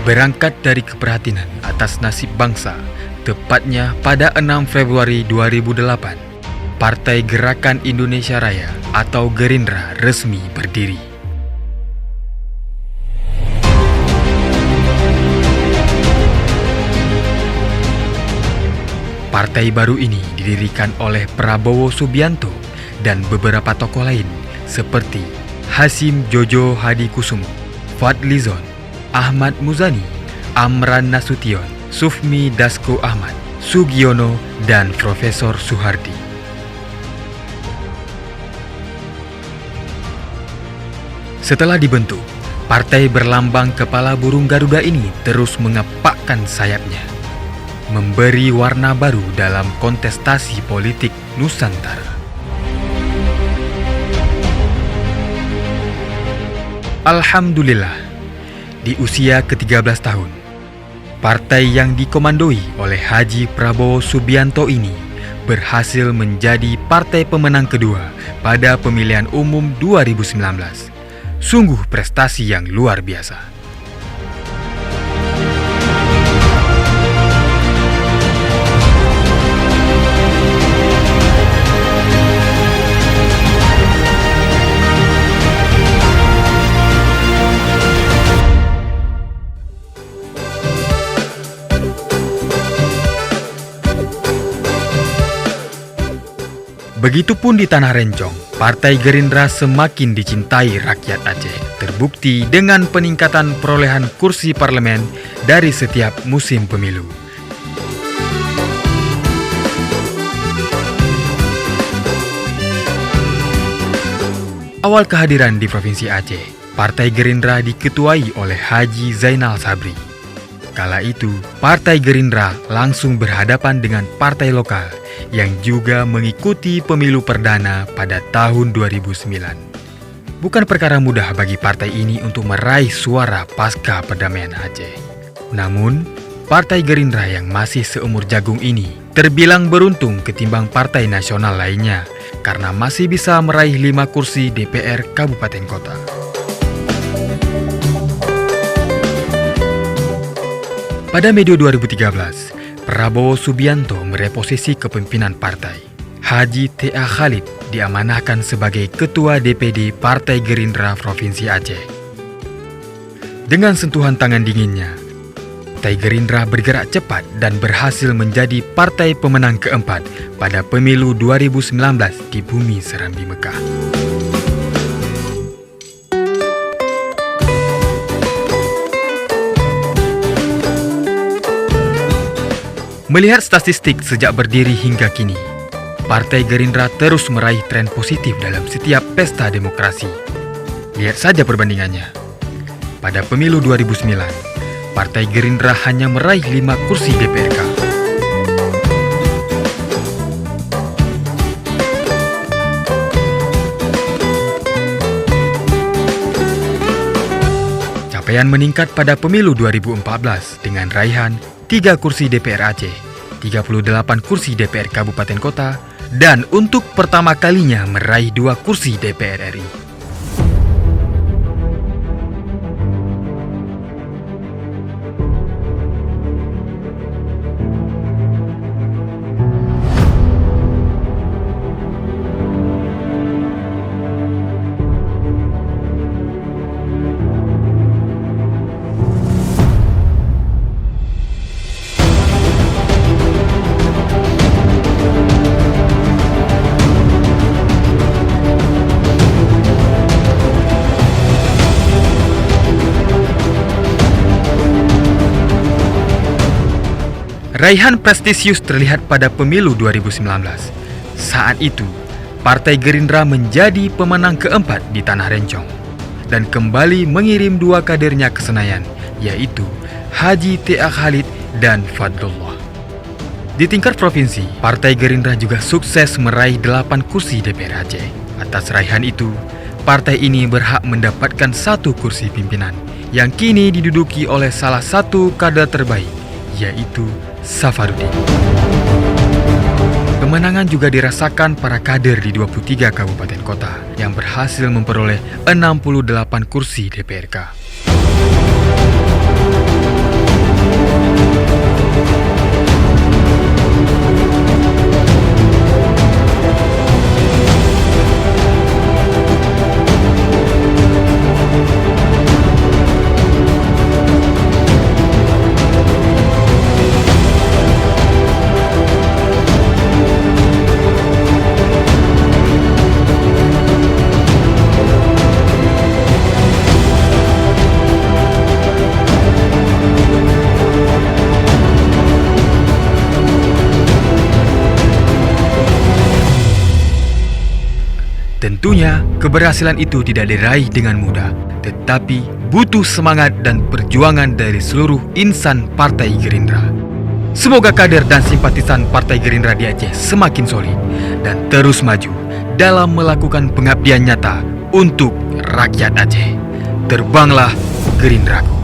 Berangkat dari keprihatinan atas nasib bangsa, tepatnya pada 6 Februari 2008, Partai Gerakan Indonesia Raya atau Gerindra resmi berdiri. Partai baru ini didirikan oleh Prabowo Subianto dan beberapa tokoh lain seperti Hasyim Jojo Hadikusumo, Fadlizon, Ahmad Muzani, Amran Nasution, Sufmi Dasko Ahmad, Sugiono, dan Profesor Soehardi. Setelah dibentuk, partai berlambang kepala burung Garuda ini terus mengepakkan sayapnya, memberi warna baru dalam kontestasi politik Nusantara. Alhamdulillah, di usia ke-13 tahun, partai yang dikomandoi oleh Haji Prabowo Subianto ini berhasil menjadi partai pemenang kedua pada pemilihan umum 2019. Sungguh prestasi yang luar biasa. Begitupun di Tanah Rencong, Partai Gerindra semakin dicintai rakyat Aceh, terbukti dengan peningkatan perolehan kursi parlemen dari setiap musim pemilu. Awal kehadiran di Provinsi Aceh, Partai Gerindra diketuai oleh Haji Zainal Sabri. Kala itu, Partai Gerindra langsung berhadapan dengan partai lokal yang juga mengikuti pemilu perdana pada tahun 2009. Bukan perkara mudah bagi partai ini untuk meraih suara pasca perdamaian Aceh. Namun, Partai Gerindra yang masih seumur jagung ini terbilang beruntung ketimbang partai nasional lainnya karena masih bisa meraih 5 kursi DPR Kabupaten Kota. Pada Medio 2013, Prabowo Subianto mereposisi kepemimpinan partai. Haji T.A. Khalid diamanahkan sebagai Ketua DPD Partai Gerindra Provinsi Aceh. Dengan sentuhan tangan dinginnya, Partai Gerindra bergerak cepat dan berhasil menjadi partai pemenang keempat pada pemilu 2019 di bumi Serambi Mekah. Melihat statistik sejak berdiri hingga kini, Partai Gerindra terus meraih tren positif dalam setiap pesta demokrasi. Lihat saja perbandingannya. Pada pemilu 2009, Partai Gerindra hanya meraih 5 kursi DPRK. Capaian meningkat pada pemilu 2014 dengan raihan 3 kursi DPR Aceh, 38 kursi DPR Kabupaten Kota, dan untuk pertama kalinya meraih 2 kursi DPR RI. Raihan prestisius terlihat pada pemilu 2019. Saat itu, Partai Gerindra menjadi pemenang keempat di Tanah Rencong dan kembali mengirim 2 kadernya ke Senayan, yaitu Haji T.A. Khalid dan Fadlullah. Di tingkat provinsi, Partai Gerindra juga sukses meraih 8 kursi DPR Aceh. Atas raihan itu, partai ini berhak mendapatkan 1 kursi pimpinan yang kini diduduki oleh salah satu kader terbaik, yaitu Safarudin. Kemenangan juga dirasakan para kader di 23 kabupaten kota yang berhasil memperoleh 68 kursi DPRK. Tentunya, keberhasilan itu tidak diraih dengan mudah, tetapi butuh semangat dan perjuangan dari seluruh insan Partai Gerindra. Semoga kader dan simpatisan Partai Gerindra di Aceh semakin solid dan terus maju dalam melakukan pengabdian nyata untuk rakyat Aceh. Terbanglah Gerindraku.